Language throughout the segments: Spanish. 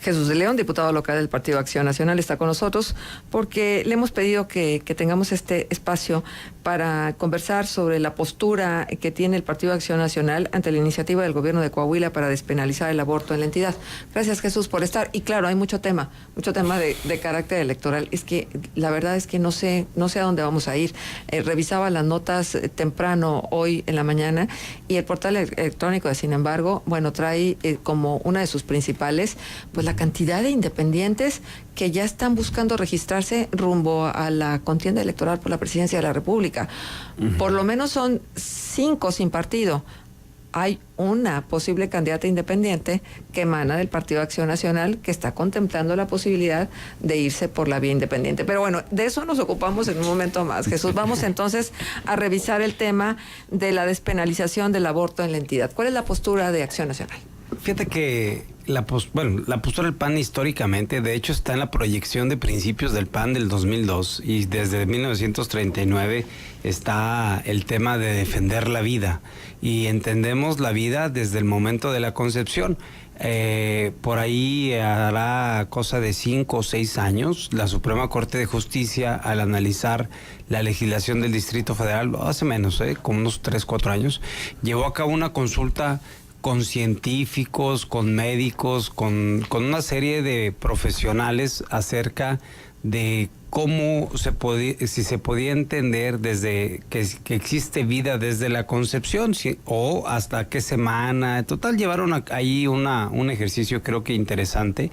Jesús de León, diputado local del Partido Acción Nacional, está con nosotros porque le hemos pedido que tengamos este espacio para conversar sobre la postura que tiene el Partido Acción Nacional ante la iniciativa del gobierno de Coahuila para despenalizar el aborto en la entidad. Gracias, Jesús, por estar. Y claro, hay mucho tema de carácter electoral. Es que la verdad es que no sé a dónde vamos a ir. Revisaba las notas temprano hoy en la mañana y el portal electrónico de Sin embargo, bueno, trae como una de sus principales, pues la cantidad de independientes que ya están buscando registrarse rumbo a la contienda electoral por la presidencia de la República. Por lo menos son 5 sin partido. Hay una posible candidata independiente que emana del Partido Acción Nacional que está contemplando la posibilidad de irse por la vía independiente. Pero bueno, de eso nos ocupamos en un momento más. Jesús, vamos entonces a revisar el tema de la despenalización del aborto en la entidad. ¿Cuál es la postura de Acción Nacional? Fíjate que la postura del PAN históricamente, de hecho, está en la proyección de principios del PAN del 2002 y desde 1939 está el tema de defender la vida y entendemos la vida desde el momento de la concepción. Por ahí hará cosa de 5 o 6 años, la Suprema Corte de Justicia, al analizar la legislación del Distrito Federal, hace menos, como unos 3, 4 años, llevó a cabo una consulta con científicos, con médicos, con una serie de profesionales acerca de cómo si se podía entender desde que existe vida desde la concepción o hasta qué semana. En total llevaron ahí un ejercicio creo que interesante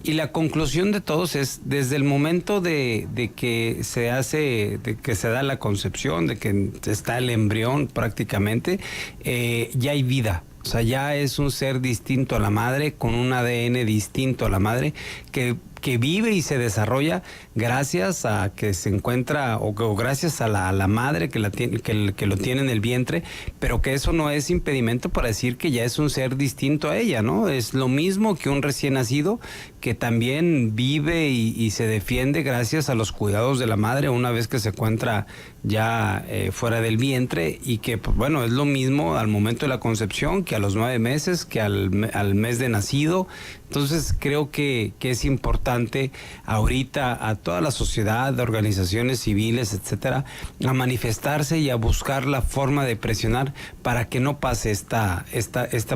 y la conclusión de todos es desde el momento de que se da la concepción, de que está el embrión prácticamente, ya hay vida. O sea, ya es un ser distinto a la madre, con un ADN distinto a la madre, que vive y se desarrolla gracias a que se encuentra, o gracias a la madre que lo tiene en el vientre, pero que eso no es impedimento para decir que ya es un ser distinto a ella, ¿no? Es lo mismo que un recién nacido que también vive y se defiende gracias a los cuidados de la madre una vez que se encuentra ya fuera del vientre y que, pues, bueno, es lo mismo al momento de la concepción que a los 9 meses, que al mes de nacido. Entonces creo que es importante ahorita a toda la sociedad, de organizaciones civiles, etcétera, a manifestarse y a buscar la forma de presionar para que no pase esta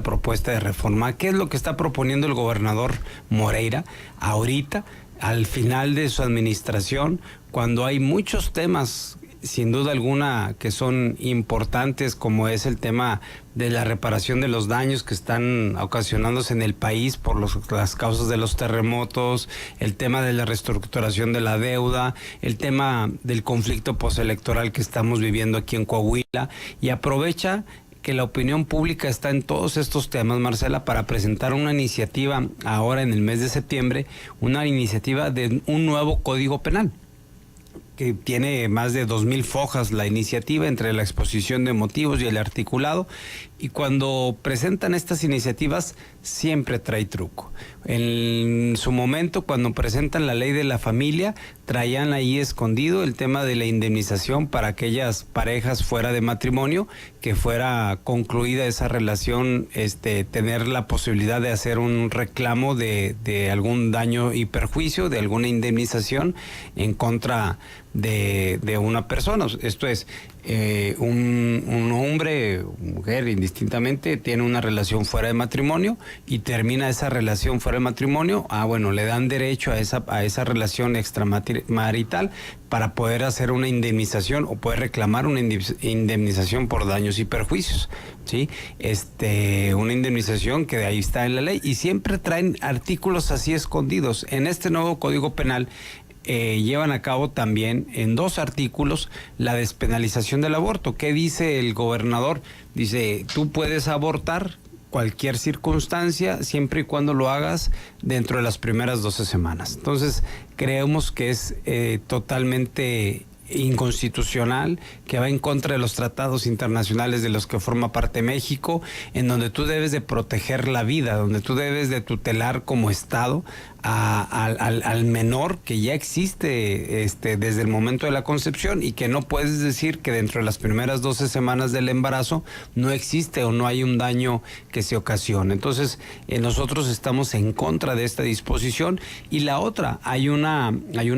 propuesta de reforma. ¿Qué es lo que está proponiendo el gobernador Moreira ahorita, al final de su administración, cuando hay muchos temas sin duda alguna que son importantes, como es el tema de la reparación de los daños que están ocasionándose en el país por las causas de los terremotos, el tema de la reestructuración de la deuda, el tema del conflicto postelectoral que estamos viviendo aquí en Coahuila, y aprovecha que la opinión pública está en todos estos temas, Marcela, para presentar una iniciativa ahora en el mes de septiembre, una iniciativa de un nuevo Código Penal, que tiene más de 2,000 fojas la iniciativa entre la exposición de motivos y el articulado, y cuando presentan estas iniciativas siempre trae truco. En su momento, cuando presentan la ley de la familia, traían ahí escondido el tema de la indemnización para aquellas parejas fuera de matrimonio, que fuera concluida esa relación, tener la posibilidad de hacer un reclamo de algún daño y perjuicio, de alguna indemnización en contra de una persona. Esto es, un hombre o mujer indistintamente tiene una relación fuera de matrimonio y termina esa relación fuera de matrimonio, bueno, le dan derecho a esa relación extramarital para poder hacer una indemnización o poder reclamar una indemnización por daños y perjuicios, ¿sí? Una indemnización que de ahí está en la ley, y siempre traen artículos así escondidos. En este nuevo Código Penal llevan a cabo también en 2 artículos la despenalización del aborto. ¿Qué dice el gobernador? Dice, tú puedes abortar cualquier circunstancia siempre y cuando lo hagas dentro de las primeras 12 semanas. Entonces creemos que es totalmente inconstitucional, que va en contra de los tratados internacionales de los que forma parte México, en donde tú debes de proteger la vida, donde tú debes de tutelar como Estado al menor que ya existe desde el momento de la concepción, y que no puedes decir que dentro de las primeras 12 semanas del embarazo no existe o no hay un daño que se ocasione. Entonces, nosotros estamos en contra de esta disposición. Y la otra, hay una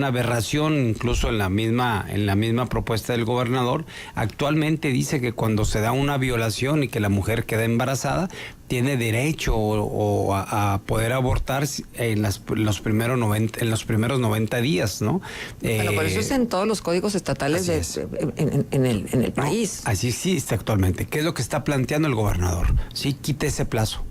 aberración incluso en la misma propuesta del gobernador. Actualmente dice que cuando se da una violación y que la mujer queda embarazada, tiene derecho a poder abortar en los primeros 90 días, ¿no? Bueno, pero eso es en todos los códigos estatales en el país. No, así existe actualmente. ¿Qué es lo que está planteando el gobernador? Sí, quite ese plazo.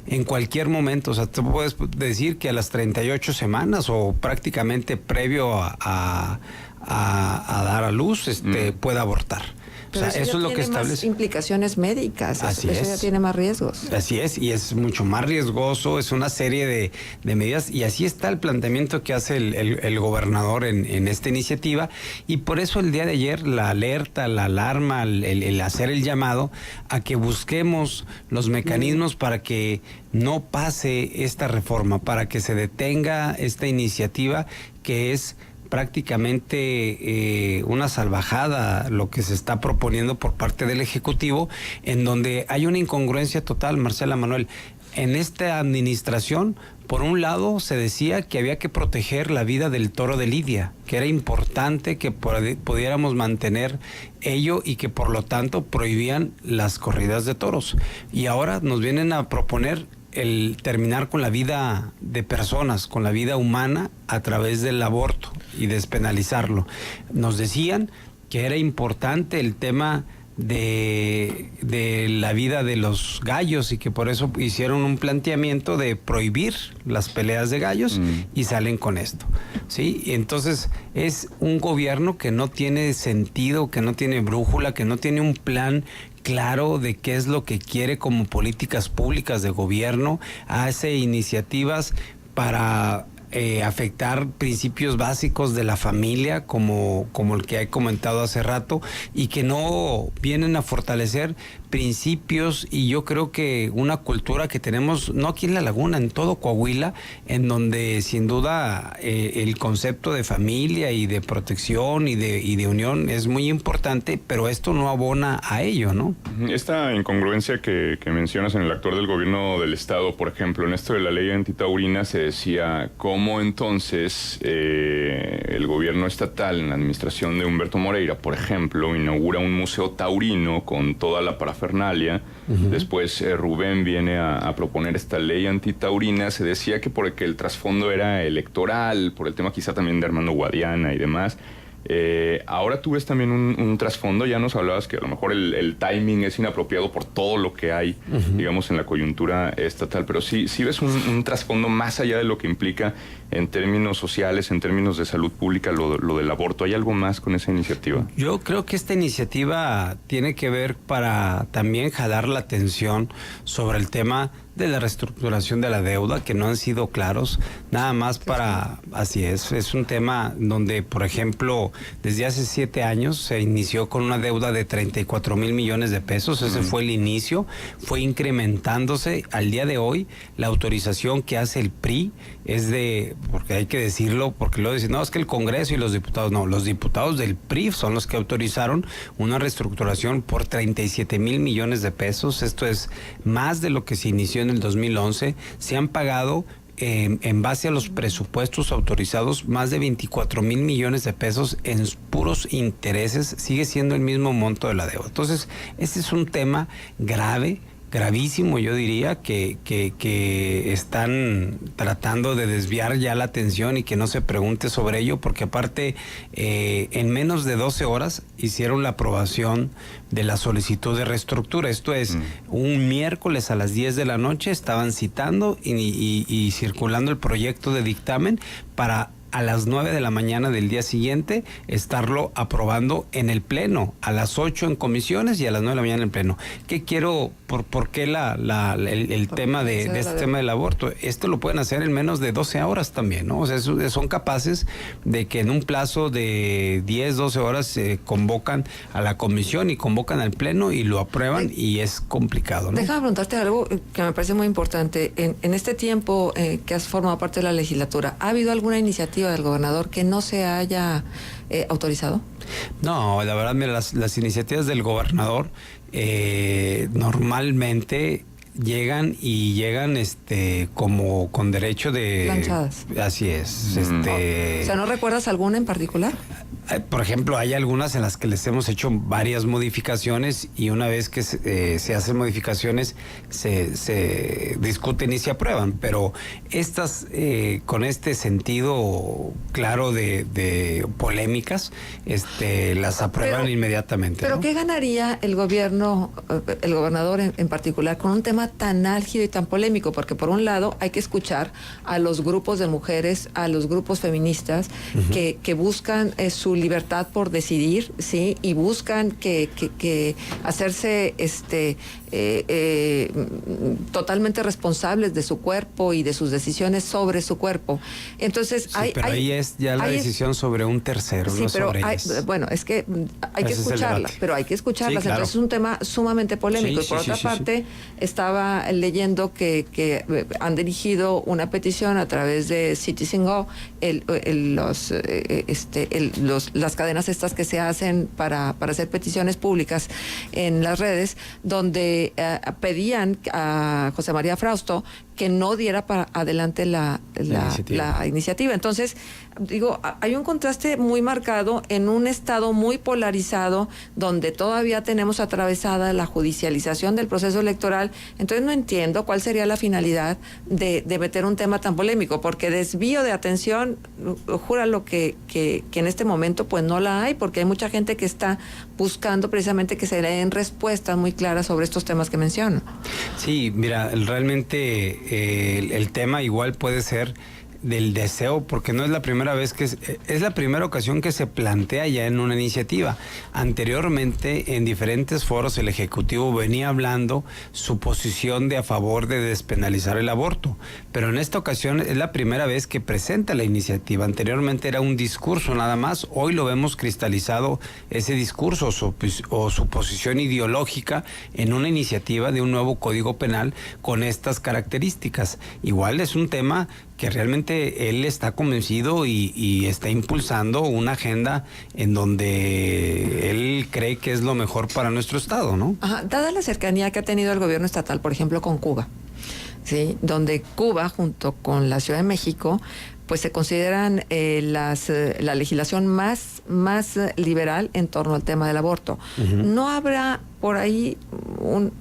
En cualquier momento, o sea, tú puedes decir que a las 38 semanas o prácticamente previo a dar a luz, pueda abortar. Pero o sea, eso es lo que establece. Más implicaciones médicas, Así eso ya tiene más riesgos. Así es, y es mucho más riesgoso, es una serie de medidas, y así está el planteamiento que hace el gobernador en esta iniciativa, y por eso el día de ayer la alerta, la alarma, el hacer el llamado a que busquemos los mecanismos para que no pase esta reforma, para que se detenga esta iniciativa que es prácticamente una salvajada lo que se está proponiendo por parte del Ejecutivo, en donde hay una incongruencia total, Marcela, Manuel. En esta administración, por un lado, se decía que había que proteger la vida del toro de Lidia, que era importante que pudiéramos mantener ello y que por lo tanto prohibían las corridas de toros. Y ahora nos vienen a proponer el terminar con la vida de personas, con la vida humana a través del aborto y despenalizarlo. Nos decían que era importante el tema de la vida de los gallos y que por eso hicieron un planteamiento de prohibir las peleas de gallos y salen con esto, ¿sí? Y entonces es un gobierno que no tiene sentido, que no tiene brújula, que no tiene un plan claro de qué es lo que quiere como políticas públicas de gobierno, hace iniciativas para afectar principios básicos de la familia, como el que he comentado hace rato, y que no vienen a fortalecer principios, y yo creo que una cultura que tenemos, no aquí en La Laguna, en todo Coahuila, en donde sin duda el concepto de familia y de protección y de unión es muy importante, pero esto no abona a ello, ¿no? Esta incongruencia que mencionas en el actuar del gobierno del estado, por ejemplo, en esto de la ley antitaurina se decía cómo entonces el gobierno estatal, en la administración de Humberto Moreira, por ejemplo, inaugura un museo taurino con toda la parafernalia. Después Rubén viene a proponer esta ley antitaurina. Se decía que porque el trasfondo era electoral, por el tema quizá también de Armando Guadiana y demás. Ahora tú ves también un trasfondo. Ya nos hablabas que a lo mejor el timing es inapropiado por todo lo que hay, digamos, en la coyuntura estatal, pero sí ves un trasfondo más allá de lo que implica en términos sociales, en términos de salud pública, lo del aborto. ¿Hay algo más con esa iniciativa? Yo creo que esta iniciativa tiene que ver para también jalar la atención sobre el tema de la reestructuración de la deuda, que no han sido claros, nada más para, así es un tema donde, por ejemplo, desde hace 7 años se inició con una deuda de 34,000 millones de pesos, ese fue el inicio, fue incrementándose. Al día de hoy, la autorización que hace el PRI es de, porque hay que decirlo, porque luego dicen, no, es que el Congreso y los diputados, no, los diputados del PRI son los que autorizaron una reestructuración por 37,000 millones de pesos, esto es más de lo que se inició en el 2011, se han pagado en base a los presupuestos autorizados más de 24,000 millones de pesos en puros intereses, sigue siendo el mismo monto de la deuda. Entonces, este es un tema grave, gravísimo, yo diría, que están tratando de desviar ya la atención y que no se pregunte sobre ello, porque aparte en menos de 12 horas hicieron la aprobación de la solicitud de reestructura. Esto es, un miércoles a las 10 de la noche estaban citando y circulando el proyecto de dictamen para a las 9 de la mañana del día siguiente estarlo aprobando en el Pleno, a las 8 en comisiones y a las 9 de la mañana en el Pleno. ¿Qué quiero, por qué el tema de este tema del aborto? Esto lo pueden hacer en menos de 12 horas también, ¿no? O sea, son capaces de que en un plazo de 10, 12 horas se convocan a la comisión y convocan al Pleno y lo aprueban, y es complicado, ¿no? Déjame preguntarte algo que me parece muy importante. En este tiempo que has formado parte de la legislatura, ¿ha habido alguna iniciativa del gobernador que no se haya autorizado? No, la verdad, mira, las iniciativas del gobernador normalmente llegan como con derecho de... Lanzadas. Así es. O sea, ¿no recuerdas alguna en particular? Por ejemplo, hay algunas en las que les hemos hecho varias modificaciones, y una vez que se hacen modificaciones se discuten y se aprueban, pero estas con este sentido claro de polémicas las aprueban inmediatamente. Pero ¿no? ¿qué ganaría el gobernador en particular, con un tema tan álgido y tan polémico? Porque por un lado hay que escuchar a los grupos de mujeres, a los grupos feministas que buscan su libertad por decidir, ¿sí? Y buscan que hacerse totalmente responsables de su cuerpo y de sus decisiones sobre su cuerpo. Entonces, sí, pero ahí es ya la decisión sobre un tercero, sí, no pero sobre ellas. bueno, es que hay que escucharlas, pero hay que escucharlas. Sí, claro. Entonces es un tema sumamente polémico. Sí, y por otra parte, estaba leyendo que han dirigido una petición a través de Citizen Go, las cadenas estas que se hacen para hacer peticiones públicas en las redes, donde pedían a José María Frausto que no diera para adelante la iniciativa. Entonces, digo, hay un contraste muy marcado en un estado muy polarizado, donde todavía tenemos atravesada la judicialización del proceso electoral. Entonces no entiendo cuál sería la finalidad de meter un tema tan polémico, porque desvío de atención, júralo que en este momento pues no la hay, porque hay mucha gente que está buscando precisamente que se le den respuestas muy claras sobre estos temas que menciono. Sí, mira, realmente el tema igual puede ser del deseo, porque no es la primera vez es la primera ocasión que se plantea ya en una iniciativa. Anteriormente, en diferentes foros, el Ejecutivo venía hablando su posición de a favor de despenalizar el aborto, pero en esta ocasión es la primera vez que presenta la iniciativa. Anteriormente era un discurso nada más, hoy lo vemos cristalizado ese discurso o su posición ideológica en una iniciativa de un nuevo Código Penal con estas características. Igual es un tema que realmente él está convencido y está impulsando una agenda en donde él cree que es lo mejor para nuestro estado, ¿no? Ajá, dada la cercanía que ha tenido el gobierno estatal, por ejemplo, con Cuba, ¿sí? Donde Cuba, junto con la Ciudad de México, pues se consideran la legislación más liberal en torno al tema del aborto. ¿No habrá por ahí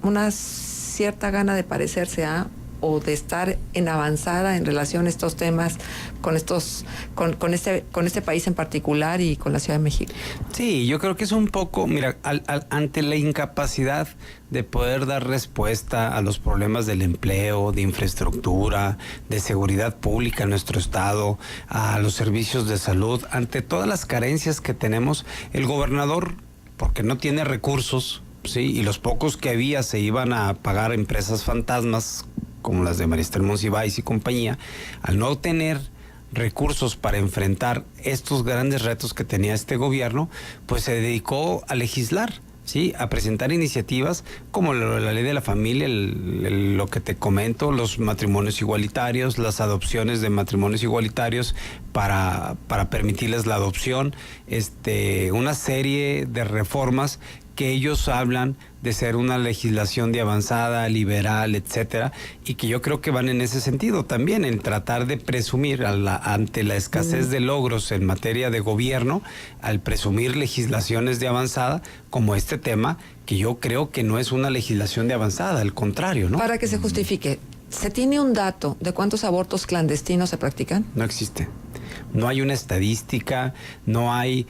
una cierta gana de parecerse a o de estar en avanzada en relación a estos temas con este país en particular y con la Ciudad de México? Sí, yo creo que es un poco, mira, ante la incapacidad de poder dar respuesta a los problemas del empleo, de infraestructura, de seguridad pública en nuestro estado, a los servicios de salud, ante todas las carencias que tenemos, el gobernador, porque no tiene recursos, sí, y los pocos que había se iban a pagar a empresas fantasmas como las de Maristel Monsiváis y compañía, al no tener recursos para enfrentar estos grandes retos que tenía este gobierno, pues se dedicó a legislar, ¿sí? A presentar iniciativas como la ley de la familia, lo que te comento, los matrimonios igualitarios, las adopciones de matrimonios igualitarios para permitirles la adopción, una serie de reformas que ellos hablan de ser una legislación de avanzada, liberal, etcétera, y que yo creo que van en ese sentido también, en tratar de presumir ante la escasez de logros en materia de gobierno, al presumir legislaciones de avanzada, como este tema, que yo creo que no es una legislación de avanzada, al contrario, ¿no? Para que se justifique, ¿se tiene un dato de cuántos abortos clandestinos se practican? No existe. no hay una estadística, no hay,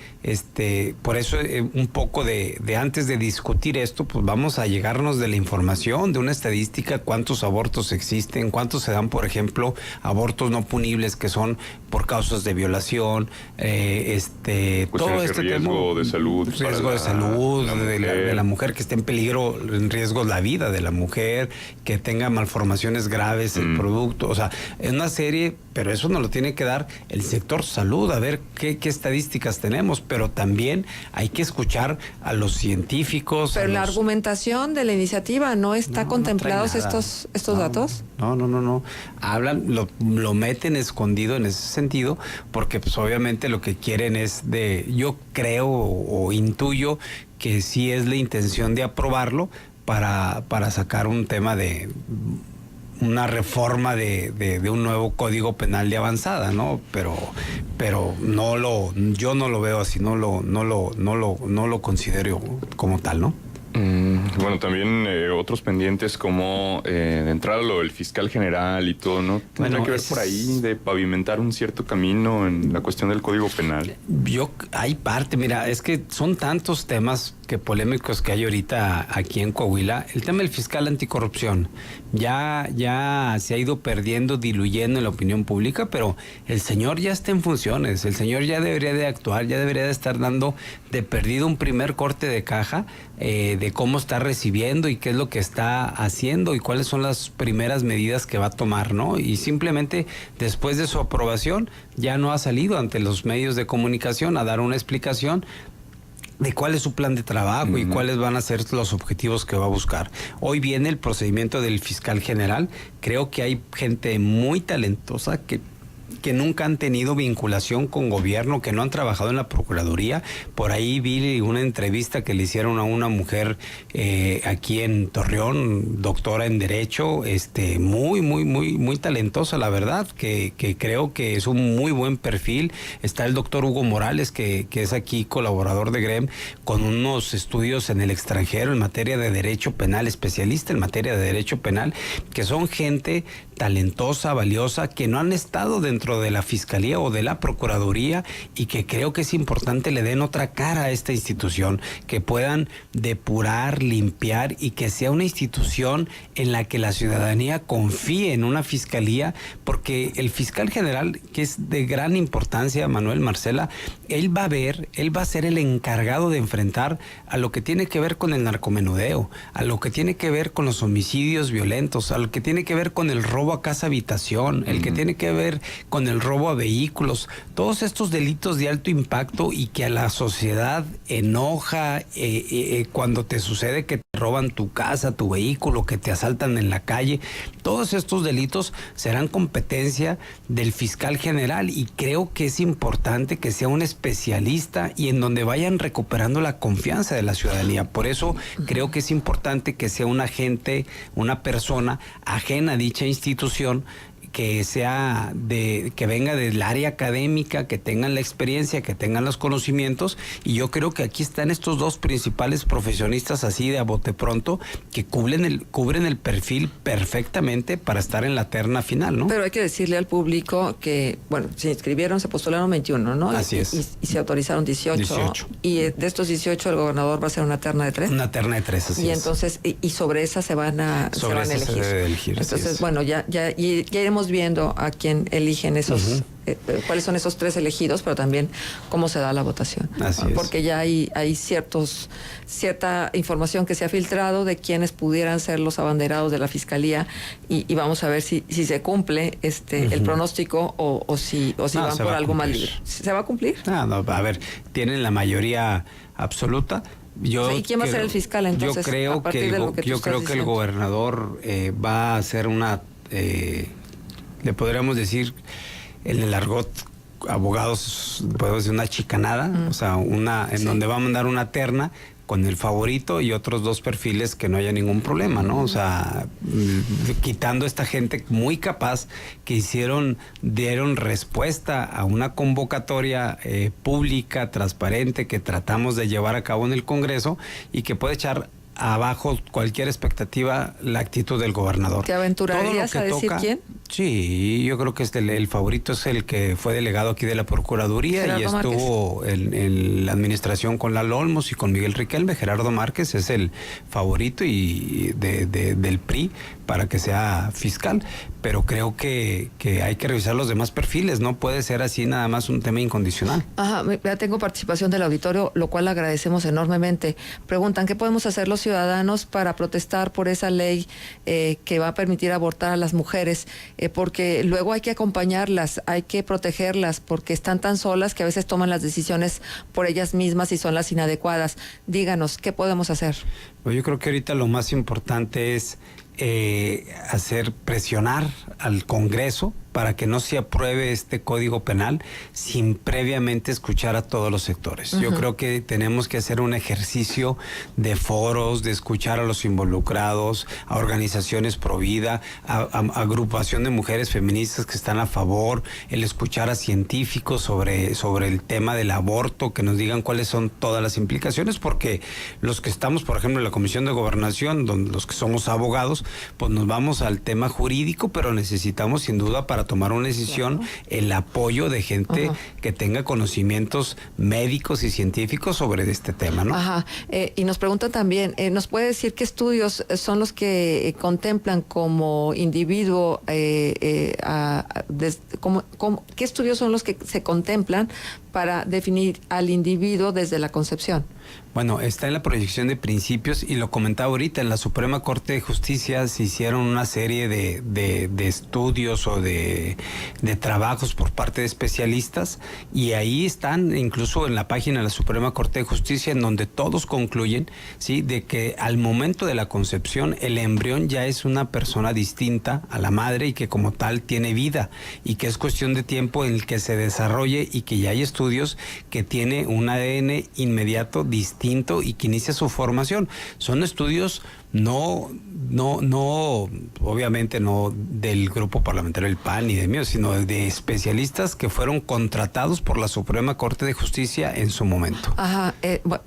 por eso un poco de antes de discutir esto, pues vamos a llegarnos de la información, de una estadística, cuántos abortos existen, cuántos se dan, por ejemplo, abortos no punibles que son por causas de violación, todo este riesgo de salud, riesgo de salud de la mujer, que esté en peligro, en riesgo la vida de la mujer, que tenga malformaciones graves el producto, o sea, es una serie, pero eso nos lo tiene que dar el sector salud, a ver qué estadísticas tenemos, pero también hay que escuchar a los científicos. Pero la argumentación de la iniciativa no está contemplados estos datos. No. Hablan, lo meten escondido en ese sentido, porque pues obviamente lo que quieren es yo creo o intuyo que sí es la intención de aprobarlo para sacar un tema de una reforma de un nuevo código penal de avanzada, ¿no? Pero yo no lo veo así, no lo considero como tal, ¿no? Bueno, también otros pendientes como de entrada lo del fiscal general y todo, ¿no? Tendrá que ver por ahí de pavimentar un cierto camino en la cuestión del Código Penal. Hay parte, mira, es que son tantos temas polémicos que hay ahorita aquí en Coahuila. El tema del fiscal anticorrupción ya se ha ido perdiendo, diluyendo en la opinión pública, pero el señor ya está en funciones, el señor ya debería de actuar, ya debería de estar dando de perdido un primer corte de caja de cómo está recibiendo y qué es lo que está haciendo y cuáles son las primeras medidas que va a tomar, ¿no? Y simplemente después de su aprobación ya no ha salido ante los medios de comunicación a dar una explicación de cuál es su plan de trabajo y cuáles van a ser los objetivos que va a buscar. Hoy viene el procedimiento del fiscal general. Creo que hay gente muy talentosa que nunca han tenido vinculación con gobierno, que no han trabajado en la Procuraduría. Por ahí vi una entrevista que le hicieron a una mujer aquí en Torreón, doctora en Derecho, muy talentosa, la verdad, que creo que es un muy buen perfil. Está el doctor Hugo Morales, que es aquí colaborador de GREM, con unos estudios en el extranjero en materia de Derecho Penal, especialista en materia de Derecho Penal, que son gente talentosa, valiosa, que no han estado dentro de la Fiscalía o de la Procuraduría y que creo que es importante le den otra cara a esta institución, que puedan depurar, limpiar y que sea una institución en la que la ciudadanía confíe en una Fiscalía, porque el fiscal general, que es de gran importancia, Manuel, Marcela, él va a ser el encargado de enfrentar a lo que tiene que ver con el narcomenudeo, a lo que tiene que ver con los homicidios violentos, a lo que tiene que ver con el robo a casa habitación, el que tiene que ver con el robo a vehículos, todos estos delitos de alto impacto y que a la sociedad enoja cuando te sucede que te roban tu casa, tu vehículo, que te asaltan en la calle. Todos estos delitos serán competencia del fiscal general y creo que es importante que sea un especialista y en donde vayan recuperando la confianza de la ciudadanía. Por eso creo que es importante que sea un agente, una persona ajena a dicha institución, que venga del área académica, que tengan la experiencia, que tengan los conocimientos, y yo creo que aquí están estos dos principales profesionistas así de a bote pronto, que cubren el perfil perfectamente para estar en la terna final, ¿no? Pero hay que decirle al público que, bueno, se inscribieron, se postularon 21, ¿no? Así es. Y se autorizaron 18. Y de estos 18 el gobernador va a hacer una terna de 3. Una terna de 3, así es. Y entonces, y sobre esa se van a elegir. Se debe elegir. Entonces, bueno, ya iremos viendo a quién eligen esos, cuáles son esos 3 elegidos, pero también cómo se da la votación. Así es. Porque ya hay cierta información que se ha filtrado de quiénes pudieran ser los abanderados de la Fiscalía y vamos a ver si se cumple el pronóstico o si van por algo más libre. ¿Se va a cumplir? No, a ver, tienen la mayoría absoluta. ¿Y quién va a ser el fiscal entonces? Yo creo que el gobernador va a hacer una... le podríamos decir en el argot abogados, podemos decir una chicanada, o sea, donde va a mandar una terna con el favorito y otros 2 perfiles que no haya ningún problema, ¿no? O sea, quitando esta gente muy capaz que dieron respuesta a una convocatoria pública, transparente, que tratamos de llevar a cabo en el Congreso y que puede echar abajo cualquier expectativa la actitud del gobernador. ¿Te aventurarías a decir quién? Sí, yo creo que el favorito es el que fue delegado aquí de la Procuraduría Gerardo y estuvo en la administración con Lalo Olmos y con Miguel Riquelme. Gerardo Márquez es el favorito y del PRI para que sea fiscal, pero creo que hay que revisar los demás perfiles, no puede ser así nada más un tema incondicional. Ajá, ya tengo participación del auditorio, lo cual agradecemos enormemente. Preguntan, ¿qué podemos hacer los ciudadanos para protestar por esa ley que va a permitir abortar a las mujeres? Porque luego hay que acompañarlas, hay que protegerlas, porque están tan solas que a veces toman las decisiones por ellas mismas y son las inadecuadas. Díganos, ¿qué podemos hacer? Pues yo creo que ahorita lo más importante es presionar al Congreso para que no se apruebe este Código Penal sin previamente escuchar a todos los sectores. Yo creo que tenemos que hacer un ejercicio de foros, de escuchar a los involucrados, a organizaciones pro vida, a agrupación de mujeres feministas que están a favor, el escuchar a científicos sobre el tema del aborto, que nos digan cuáles son todas las implicaciones, porque los que estamos, por ejemplo, en la Comisión de Gobernación, donde los que somos abogados, pues nos vamos al tema jurídico, pero necesitamos sin duda para tomar una decisión el apoyo de gente que tenga conocimientos médicos y científicos sobre este tema, ¿no? Ajá. Y nos preguntan también, ¿nos puede decir qué estudios son los que contemplan como individuo, qué estudios son los que se contemplan para definir al individuo desde la concepción? Bueno, está en la proyección de principios y lo comentaba ahorita, en la Suprema Corte de Justicia se hicieron una serie de estudios o de trabajos por parte de especialistas y ahí están incluso en la página de la Suprema Corte de Justicia en donde todos concluyen, ¿sí?, de que al momento de la concepción el embrión ya es una persona distinta a la madre y que como tal tiene vida y que es cuestión de tiempo en el que se desarrolle y que ya hay estudios que tiene un ADN inmediato distinto y que inicia su formación. Son estudios no, obviamente no del grupo parlamentario del PAN ni de mío, sino de especialistas que fueron contratados por la Suprema Corte de Justicia en su momento. Ajá,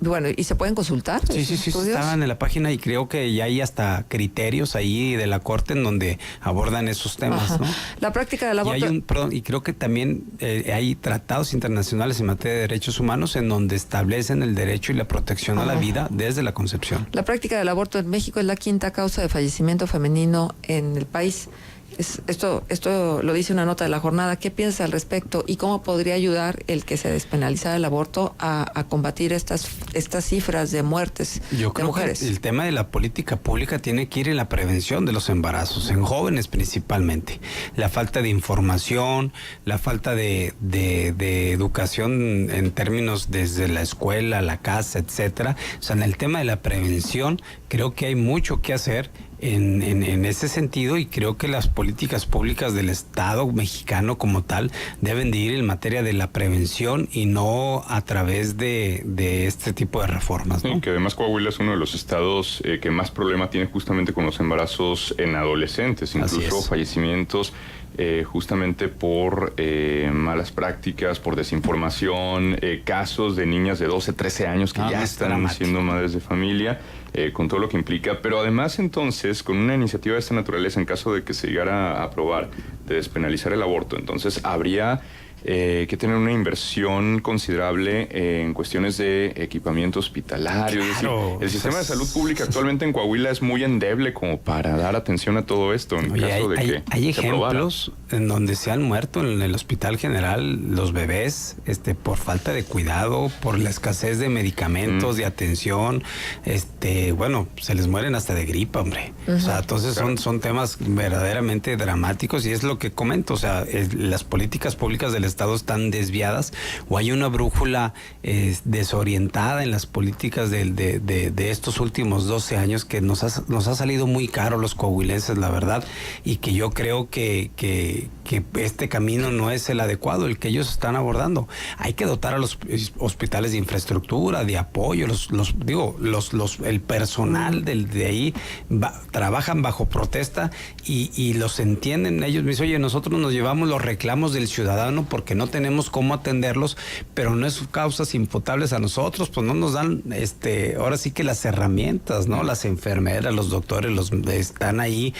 bueno, ¿y se pueden consultar? Sí, estaban en la página y creo que ya hay hasta criterios ahí de la Corte en donde abordan esos temas, ¿no? La práctica del aborto. Y creo que también hay tratados internacionales en materia de derechos humanos en donde establecen el derecho y la protección a la vida desde la concepción. La práctica del aborto en México es la quinta causa de fallecimiento femenino en el país. Esto lo dice una nota de La Jornada. ¿Qué piensas al respecto y cómo podría ayudar el que se despenalizara el aborto a combatir estas cifras de muertes de mujeres? Que el tema de la política pública tiene que ir en la prevención de los embarazos, en jóvenes principalmente. La falta de información, la falta de educación en términos desde la escuela, la casa, etcétera. O sea, en el tema de la prevención creo que hay mucho que hacer en ese sentido y creo que las políticas públicas del Estado mexicano como tal deben de ir en materia de la prevención y no a través de este tipo de reformas, ¿no? Sí, que además Coahuila es uno de los estados que más problema tiene justamente con los embarazos en adolescentes, incluso fallecimientos justamente por malas prácticas, por desinformación, casos de niñas de 12, 13 años que ya están siendo madres de familia, con todo lo que implica, pero además entonces con una iniciativa de esta naturaleza, en caso de que se llegara a aprobar de despenalizar el aborto, entonces habría que tener una inversión considerable en cuestiones de equipamiento hospitalario. Claro, es decir, el sistema de salud pública actualmente en Coahuila es muy endeble como para dar atención a todo esto en caso de que hay se ejemplos en donde se han muerto en el Hospital General los bebés por falta de cuidado, por la escasez de medicamentos, de atención, bueno, se les mueren hasta de gripa, hombre. O sea, entonces son temas verdaderamente dramáticos y es lo que comento, o sea, las políticas públicas del Estado están desviadas o hay una brújula desorientada en las políticas de estos últimos 12 años que nos ha salido muy caro los coahuilenses, la verdad, y que yo creo que este camino no es el adecuado, el que ellos están abordando. Hay que dotar a los hospitales de infraestructura, de apoyo, el personal de ahí trabajan bajo protesta y los entienden ellos mismos. Oye, nosotros nos llevamos los reclamos del ciudadano porque no tenemos cómo atenderlos, pero no es causas imputables a nosotros, pues no nos dan, ahora sí que las herramientas, ¿no? Las enfermeras, los doctores, están ahí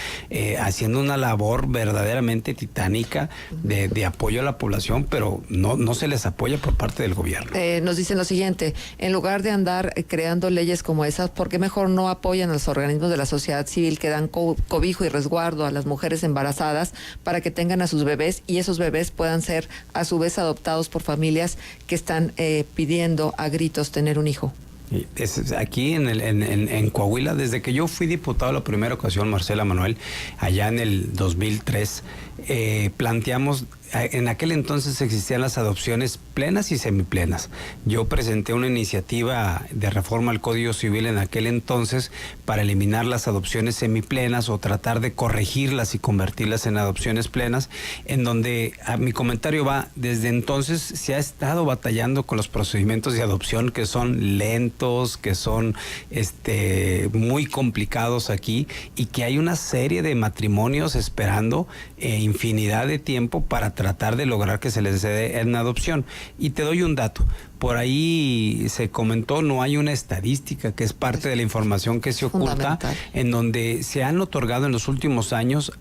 haciendo una labor verdaderamente titánica de apoyo a la población, pero no se les apoya por parte del gobierno. Nos dicen lo siguiente: en lugar de andar creando leyes como esas, ¿por qué mejor no apoyan a los organismos de la sociedad civil que dan cobijo y resguardo a las mujeres embarazadas para que tengan a sus bebés y esos bebés puedan ser a su vez adoptados por familias que están pidiendo a gritos tener un hijo? Aquí en Coahuila, desde que yo fui diputado la primera ocasión, Marcela Manuel, allá en el 2003, planteamos, en aquel entonces existían las adopciones plenas y semiplenas. Yo presenté una iniciativa de reforma al Código Civil en aquel entonces para eliminar las adopciones semiplenas o tratar de corregirlas y convertirlas en adopciones plenas, en donde mi comentario va, desde entonces se ha estado batallando con los procedimientos de adopción que son lentos, que son muy complicados aquí, y que hay una serie de matrimonios esperando infinidad de tiempo para tratar de lograr que se les dé en adopción. Y te doy un dato. Por ahí se comentó, no hay una estadística, que es parte de la información que se oculta, en donde se han otorgado en los últimos años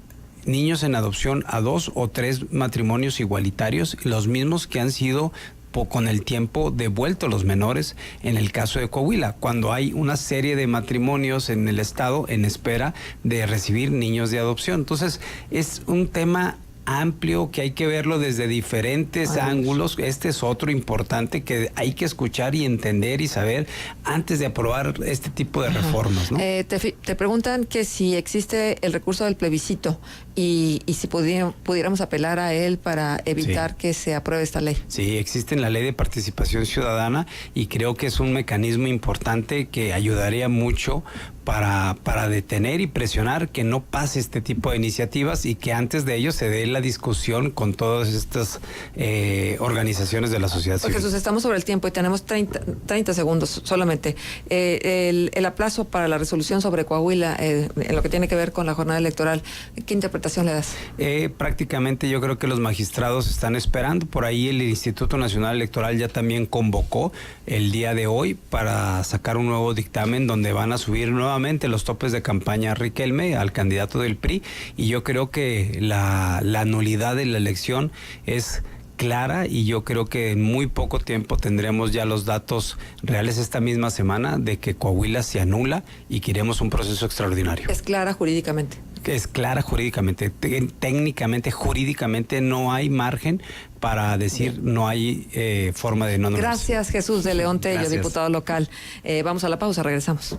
niños en adopción a 2 o 3 matrimonios igualitarios, los mismos que han sido con el tiempo devueltos los menores en el caso de Coahuila, cuando hay una serie de matrimonios en el estado en espera de recibir niños de adopción. Entonces es un tema amplio que hay que verlo desde diferentes ángulos. Este es otro importante que hay que escuchar y entender y saber antes de aprobar este tipo de reformas, ¿no? Te preguntan que si existe el recurso del plebiscito y si pudiéramos apelar a él para evitar que se apruebe esta ley. Sí, existe en la Ley de Participación Ciudadana y creo que es un mecanismo importante que ayudaría mucho para detener y presionar que no pase este tipo de iniciativas y que antes de ello se dé la discusión con todas estas organizaciones de la sociedad civil. Jesús, estamos sobre el tiempo y tenemos 30 segundos solamente. El aplazo para la resolución sobre Coahuila, en lo que tiene que ver con la jornada electoral, ¿qué interpretación le das? Prácticamente yo creo que los magistrados están esperando. Por ahí el Instituto Nacional Electoral ya también convocó el día de hoy para sacar un nuevo dictamen donde van a subir nuevamente los topes de campaña a Riquelme, al candidato del PRI, y yo creo que la nulidad de la elección es clara y yo creo que en muy poco tiempo tendremos ya los datos reales esta misma semana de que Coahuila se anula y que iremos a un proceso extraordinario. ¿Es clara jurídicamente? Es clara jurídicamente. Técnicamente, jurídicamente no hay margen para decir no hay forma de no anularse. Gracias, Jesús de León Tello, diputado local. Vamos a la pausa, regresamos.